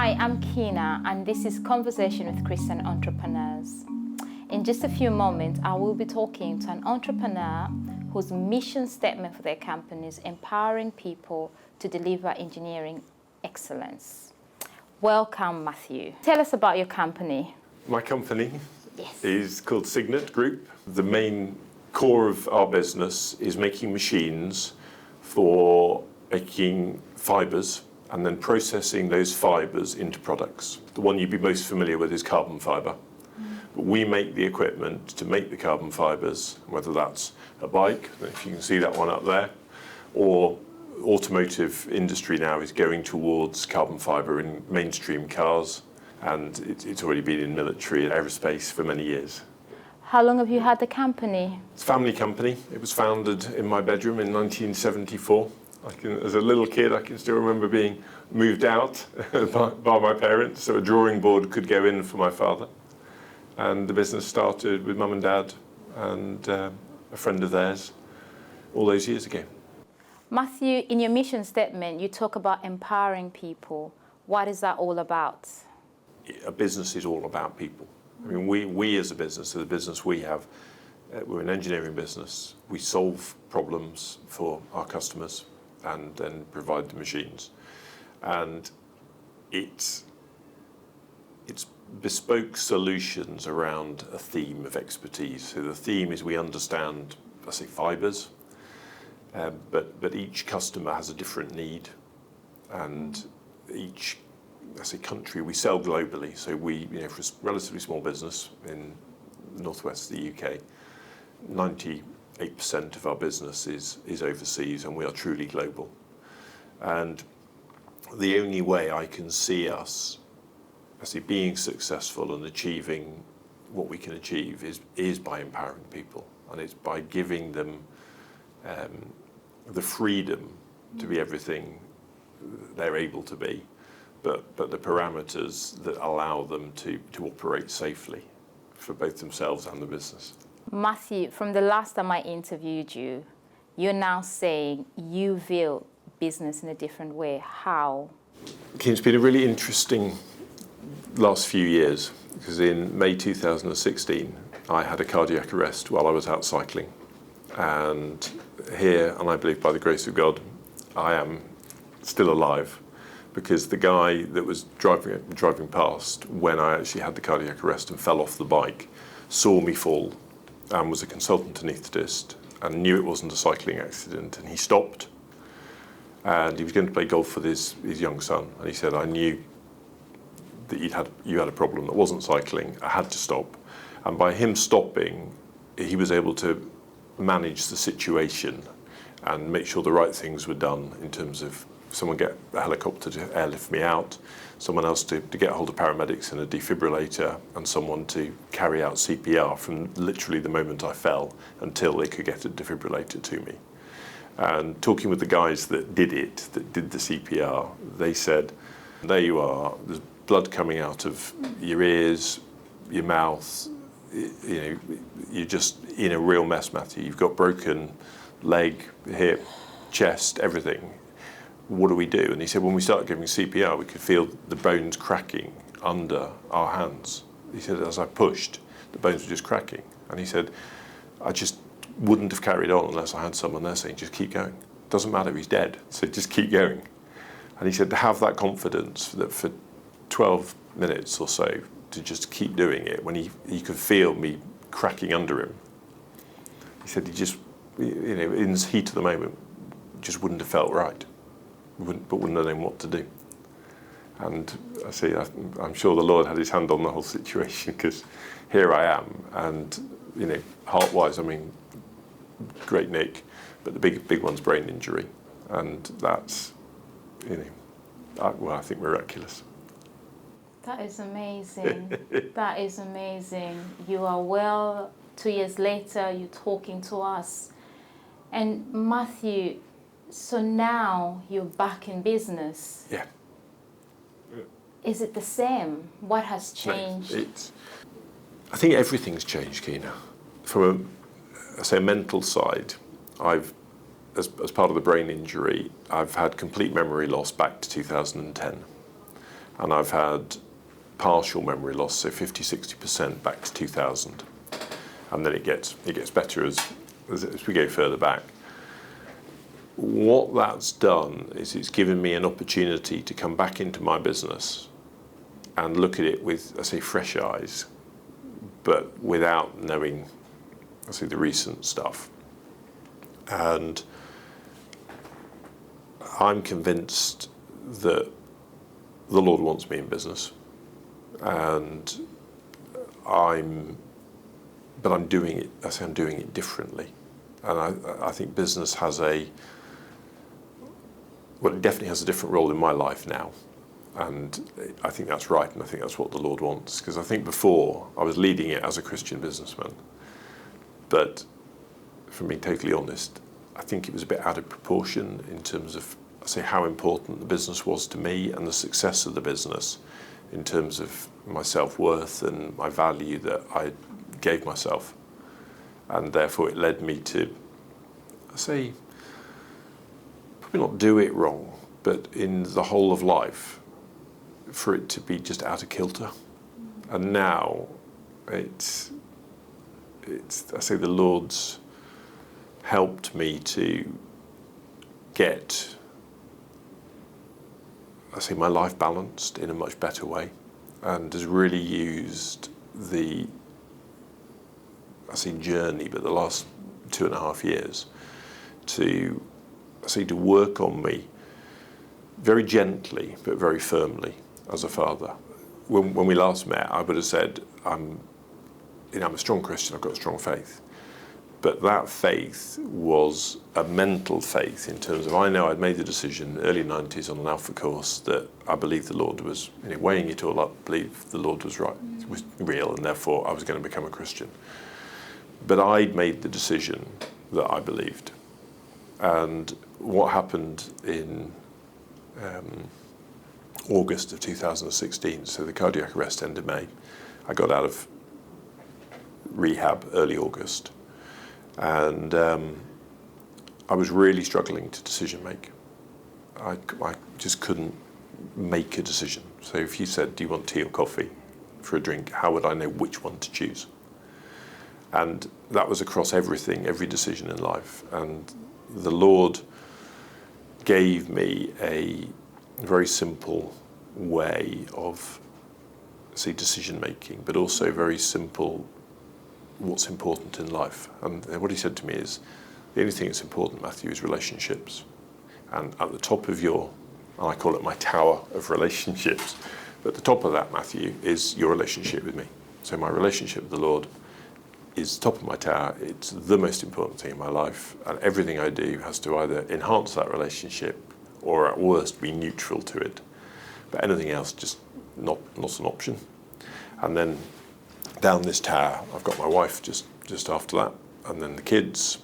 Hi, I'm Kina, and this is Conversation with Christian Entrepreneurs. In just a few moments, I will be talking to an entrepreneur whose mission statement for their company is empowering people to deliver engineering excellence. Welcome, Matthew. Tell us about your company. My company Yes. is called Signet Group. The main core of our business is making machines for making fibres and then processing those fibres into products. The one you'd be most familiar with is carbon fibre. But we make the equipment to make the carbon fibres, whether that's a bike, if you can see that one up there, or automotive industry now is going towards carbon fibre in mainstream cars, and it's already been in military and aerospace for many years. How long have you had the company? It's a family company. It was founded in my bedroom in 1974. As a little kid, I can still remember being moved out by my parents, so a drawing board could go in for my father. And the business started with mum and dad and a friend of theirs all those years ago. Matthew, in your mission statement, you talk about empowering people. What is that all about? A business is all about people. I mean, we as a business, the business we have, we're an engineering business. We solve problems for our customers and then provide the machines. And it's bespoke solutions around a theme of expertise. So the theme is we understand, I say, fibres, but each customer has a different need, and each, I say, country, we sell globally. So we, for a relatively small business in the northwest of the UK, 98% of our business is overseas, and we are truly global. And the only way I can see us, I see, being successful and achieving what we can achieve is by empowering people, and it's by giving them the freedom to be everything they're able to be, but the parameters that allow them to operate safely for both themselves and the business. Matthew, from the last time I interviewed you, you're now saying you view business in a different way. How? It's been a really interesting last few years, because in May 2016, I had a cardiac arrest while I was out cycling. And here, and I believe by the grace of God, I am still alive, because the guy that was driving past when I actually had the cardiac arrest and fell off the bike saw me fall and was a consultant anaesthetist and knew it wasn't a cycling accident, and he stopped, and he was going to play golf with his young son, and he said, I knew that you had a problem that wasn't cycling. I had to stop. And by him stopping, he was able to manage the situation and make sure the right things were done in terms of someone get a helicopter to airlift me out, someone else to get hold of paramedics and a defibrillator, and someone to carry out CPR from literally the moment I fell until they could get a defibrillator to me. And talking with the guys that did the CPR, they said, there you are, there's blood coming out of your ears, your mouth, you're just in a real mess, Matthew. You've got broken leg, hip, chest, everything. What do we do? And he said, when we started giving CPR, we could feel the bones cracking under our hands. He said, as I pushed, the bones were just cracking. And he said, I just wouldn't have carried on unless I had someone there saying, just keep going. Doesn't matter, he's dead, so just keep going. And he said, to have that confidence that for 12 minutes or so, to just keep doing it when he could feel me cracking under him. He said he just, in the heat of the moment, just wouldn't have felt right, but wouldn't have known what to do. And I say, I'm sure the Lord had his hand on the whole situation, because here I am, and heart-wise, I mean, great nick, but the big one's brain injury, and that's, I think miraculous. That is amazing. That is amazing. You are well. 2 years later, you're talking to us. And Matthew, so now you're back in business. Yeah. Is it the same? What has changed? No, I think everything's changed, Kina. From a mental side, as part of the brain injury, I've had complete memory loss back to 2010. and I've had partial memory loss, so 50-60% back to 2000, and then it gets better as we go further back. What that's done is it's given me an opportunity to come back into my business and look at it with, I say, fresh eyes, but without knowing, I say, the recent stuff. And I'm convinced that the Lord wants me in business, and I'm doing it. I say I'm doing it differently, and I think business has it definitely has a different role in my life now, and I think that's right, and I think that's what the Lord wants, because I think before I was leading it as a Christian businessman, but from being totally honest, I think it was a bit out of proportion in terms of, I say, how important the business was to me and the success of the business in terms of my self-worth and my value that I gave myself, and therefore it led me to, I say, probably not do it wrong, but in the whole of life, for it to be just out of kilter. And now it's I say the Lord's helped me to get, I say, my life balanced in a much better way, and has really used the, I say, journey, but the last 2.5 years to, I say, to work on me very gently but very firmly as a father. When we last met, I would have said, I'm a strong Christian, I've got a strong faith. But that faith was a mental faith in terms of, I know I'd made the decision early 90s on an Alpha course that I believed the Lord was, weighing it all up, believed the Lord was right, was real, and therefore I was going to become a Christian. But I'd made the decision that I believed. And what happened in August of 2016, so the cardiac arrest ended May, I got out of rehab early August. And I was really struggling to decision make. I just couldn't make a decision. So if you said, do you want tea or coffee for a drink, how would I know which one to choose? And that was across everything, every decision in life. And the Lord gave me a very simple way of, say, decision making, but also very simple what's important in life. And what he said to me is, the only thing that's important, Matthew, is relationships. And at the top of your, and I call it my tower of relationships, but at the top of that, Matthew, is your relationship with me. So my relationship with the Lord is top of my tower. It's the most important thing in my life. And everything I do has to either enhance that relationship or at worst be neutral to it. But anything else, just not an option. And then down this tower, I've got my wife just after that, and then the kids,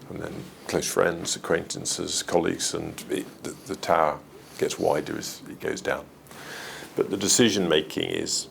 and then close friends, acquaintances, colleagues, and the tower gets wider as it goes down. But the decision making is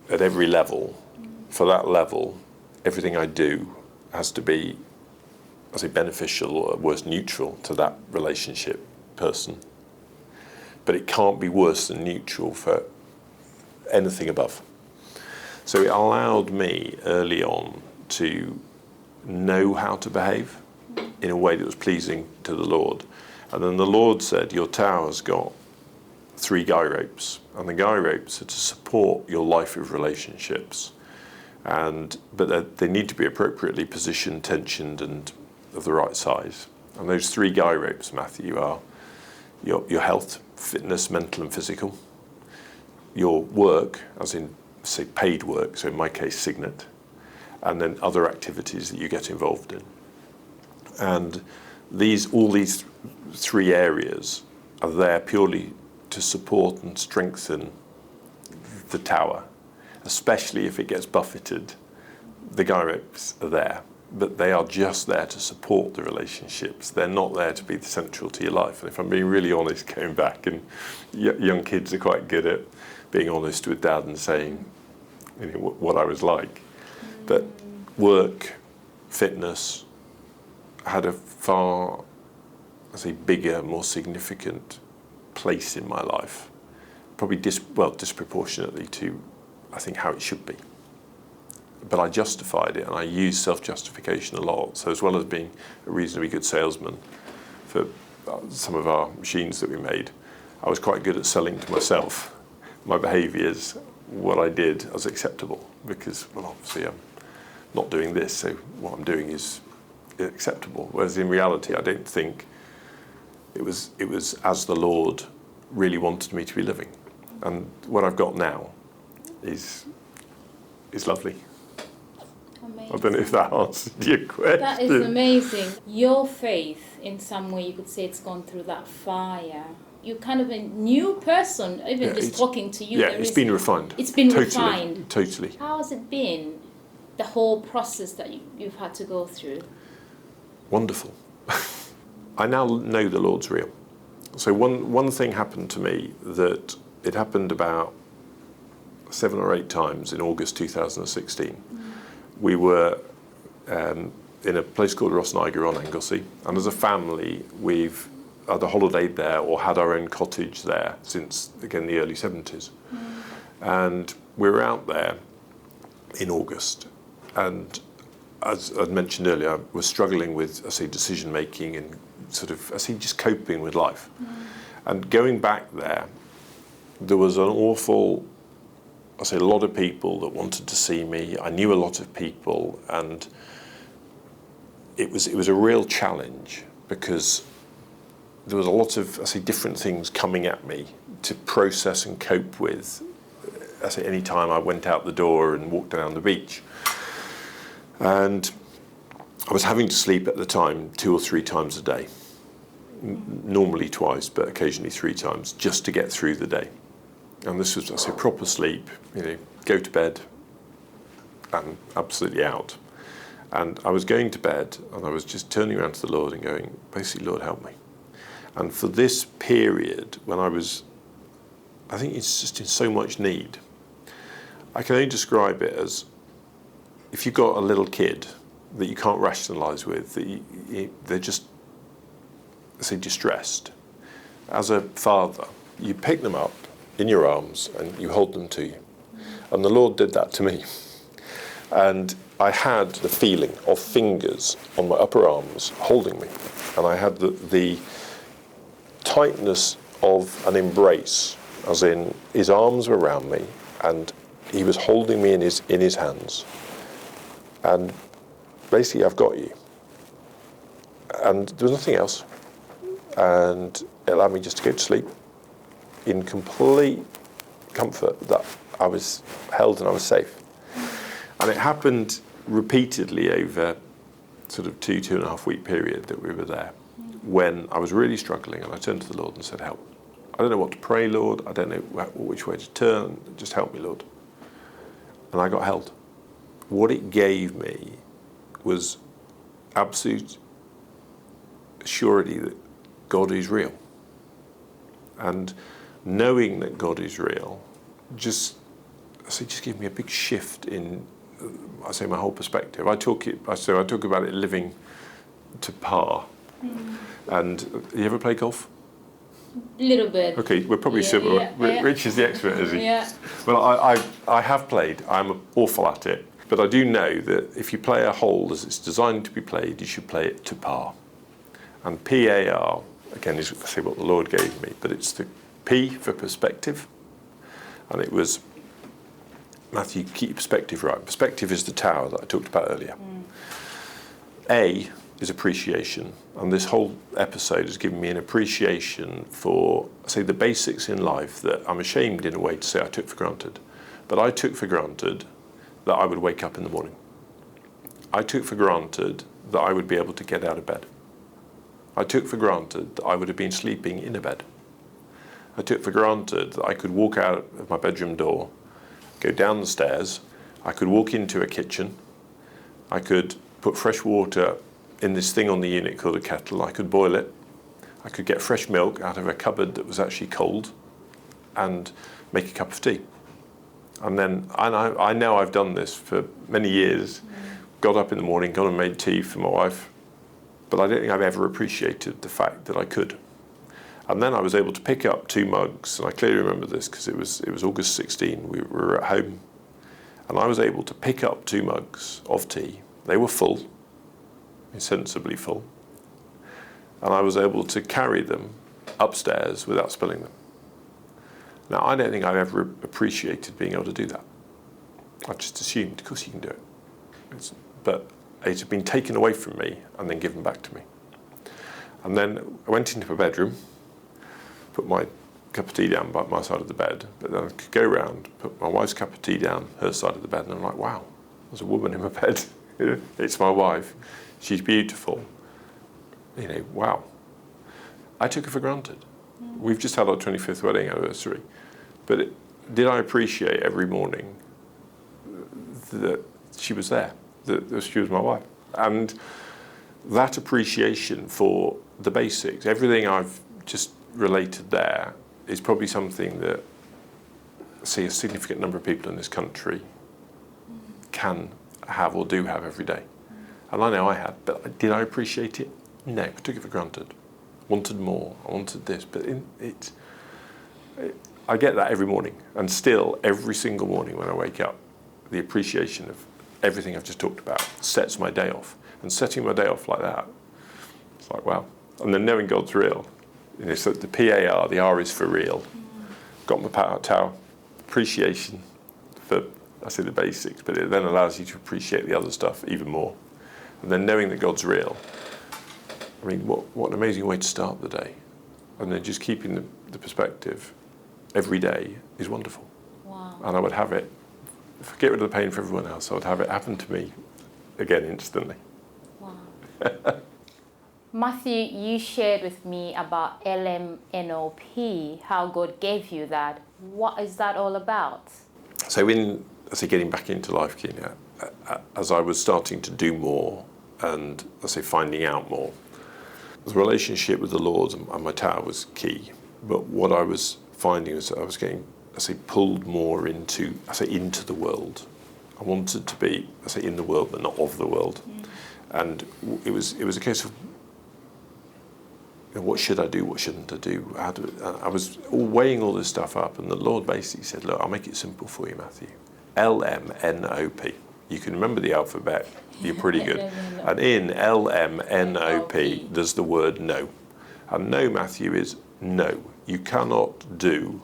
at every level. For that level, everything I do has to be, I say, beneficial or at worst neutral to that relationship person. But it can't be worse than neutral for anything above. So it allowed me early on to know how to behave in a way that was pleasing to the Lord. And then the Lord said, your tower's got 3 guy ropes, and the guy ropes are to support your life of relationships. But they need to be appropriately positioned, tensioned, and of the right size. And those 3 guy ropes, Matthew, are your health, fitness, mental and physical, your work, as in, say, paid work, so in my case, Signet, and then other activities that you get involved in. And all these 3 areas are there purely to support and strengthen the tower, especially if it gets buffeted. The guy ropes are there, but they are just there to support the relationships. They're not there to be central to your life. And if I'm being really honest, going back, and young kids are quite good at being honest with dad and saying, what I was like. But work, fitness had a far, I say, bigger, more significant place in my life, probably disproportionately to, I think, how it should be. But I justified it, and I used self-justification a lot. So as well as being a reasonably good salesman for some of our machines that we made, I was quite good at selling to myself my behaviours, what I did as acceptable, because, well, obviously I'm not doing this, so what I'm doing is acceptable. Whereas in reality, I don't think it was as the Lord really wanted me to be living. And what I've got now is lovely. Amazing. I don't know if that answered your question. That is amazing. Your faith, in some way, you could say it's gone through that fire. You're kind of a new person, even just talking to you. Yeah, it's been refined. It's been totally, refined. Totally. How has it been, the whole process that you've had to go through? Wonderful. I now know the Lord's real. So one thing happened to me that it happened about 7 or 8 times in August 2016. We were in a place called Rossniger on Anglesey, and as a family we've either holidayed there or had our own cottage there since, again, the early 70s. And we were out there in August, and as I'd mentioned earlier, I was struggling with, I say, decision making and sort of, I say, just coping with life. And going back there was an awful, I say, a lot of people that wanted to see me. I knew a lot of people, and it was a real challenge because there was a lot of, I say, different things coming at me to process and cope with. I say, any time I went out the door and walked down the beach. And I was having to sleep at the time 2 or 3 times a day. Normally twice, but occasionally 3 times, just to get through the day. And this was, I say, proper sleep, go to bed and absolutely out. And I was going to bed and I was just turning around to the Lord and going, basically, Lord, help me. And for this period, when I think it's just in so much need, I can only describe it as if you've got a little kid that you can't rationalise with, that they're just, I say, distressed. As a father, you pick them up in your arms and you hold them to you. And the Lord did that to me. And I had the feeling of fingers on my upper arms holding me. And I had the tightness of an embrace, as in his arms were around me and he was holding me in his hands. And basically, I've got you. And there was nothing else. And it allowed me just to go to sleep in complete comfort that I was held and I was safe. And it happened repeatedly over sort of 2.5 week period that we were there, when I was really struggling, and I turned to the Lord and said, help. I don't know what to pray, Lord. I don't know which way to turn. Just help me, Lord. And I got held. What it gave me was absolute surety that God is real. And knowing that God is real just gave me a big shift in, I say, my whole perspective. I talk about it living to par. And you ever play golf? A little bit. Okay, we're probably similar. Rich is the expert, is he? Yeah. Well, I have played. I'm awful at it. But I do know that if you play a hole as it's designed to be played, you should play it to par. And PAR, again, is, I say, what the Lord gave me. But it's the P for perspective. And it was, Matthew, keep your perspective right. Perspective is the tower that I talked about earlier. A is appreciation, and this whole episode has given me an appreciation for, say, the basics in life that I'm ashamed in a way to say I took for granted. But I took for granted that I would wake up in the morning. I took for granted that I would be able to get out of bed. I took for granted that I would have been sleeping in a bed. I took for granted that I could walk out of my bedroom door, go down the stairs, I could walk into a kitchen, I could put fresh water in this thing on the unit called a kettle, I could boil it, I could get fresh milk out of a cupboard that was actually cold and make a cup of tea. And then I know I've done this for many years, got up in the morning, gone and made tea for my wife, but I don't think I've ever appreciated the fact that I could. And then I was able to pick up 2 mugs, and I clearly remember this because it was August 16. We were at home, and I was able to pick up 2 mugs of tea. They were full, insensibly full, and I was able to carry them upstairs without spilling them. Now, I don't think I've ever appreciated being able to do that. I just assumed, of course you can do it. But it had been taken away from me and then given back to me. And then I went into my bedroom, put my cup of tea down by my side of the bed, but then I could go round, put my wife's cup of tea down her side of the bed, and I'm like, wow, there's a woman in my bed. It's my wife. She's beautiful. Wow. I took her for granted. We've just had our 25th wedding anniversary, but did I appreciate every morning that she was there, that she was my wife? And that appreciation for the basics, everything I've just related there, is probably something that, say, a significant number of people in this country can have or do have every day. And I know I had, but did I appreciate it? No, I took it for granted. Wanted more, I wanted this, but I get that every morning, and still every single morning when I wake up, the appreciation of everything I've just talked about sets my day off. And setting my day off like that, it's like, wow. And then knowing God's real, so the PAR, the R is for real. Got my power tower, appreciation for, I say, the basics, but it then allows you to appreciate the other stuff even more. And then knowing that God's real, I mean, what an amazing way to start the day. And then just keeping the perspective every day is wonderful. Wow. And I would have it, get rid of the pain for everyone else, I would have it happen to me again instantly. Wow. Matthew, you shared with me about LMNOP, how God gave you that. What is that all about? So getting back into life, Kenya, as I was starting to do more and, finding out more, the relationship with the Lord and my tower was key. But what I was finding was that I was getting, pulled more into the world. I wanted to be, in the world, but not of the world. And it was a case of, what should I do? What shouldn't I do? I was weighing all this stuff up, and the Lord basically said, look, I'll make it simple for you, Matthew. LMNOP. You can remember the alphabet. You're pretty good. And in LMNOP, there's the word no. And no, Matthew, is no. You cannot do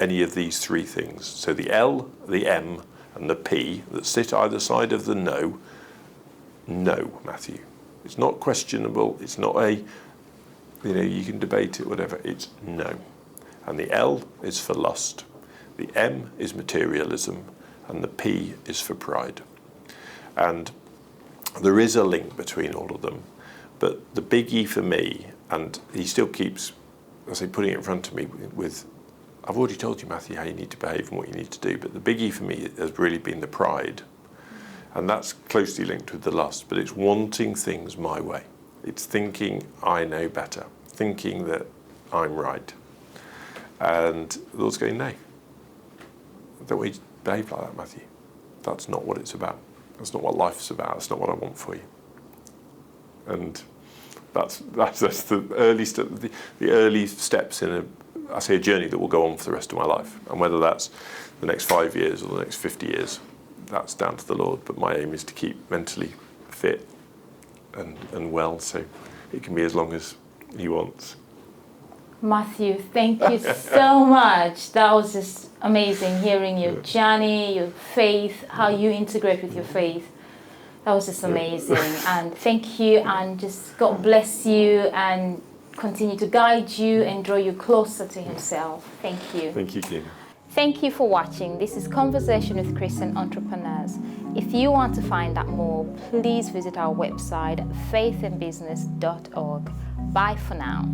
any of these 3 things. So the L, the M, and the P that sit either side of the no, Matthew. It's not questionable. It's not you can debate it, whatever. It's no. And the L is for lust. The M is materialism. And the P is for pride. And there is a link between all of them. But the big E for me, and he still keeps, putting it in front of me with, I've already told you, Matthew, how you need to behave and what you need to do. But the big E for me has really been the pride. And that's closely linked with the lust. But it's wanting things my way. It's thinking I know better. Thinking that I'm right. And the Lord's going, no. Don't we behave like that, Matthew? That's not what it's about. That's not what life's about. That's not what I want for you. And that's the early steps in a journey that will go on for the rest of my life. And whether that's the next 5 years or the next 50 years, that's down to the Lord. But my aim is to keep mentally fit and well, so it can be as long as He wants. Matthew, thank you so much. That was just amazing, hearing your journey, your faith, how you integrate with your faith. That was just amazing. And thank you, and just God bless you and continue to guide you and draw you closer to Himself. Thank you. Thank you, Kina. Thank you for watching. This is Conversation with Christian Entrepreneurs. If you want to find out more, please visit our website, faithandbusiness.org. Bye for now.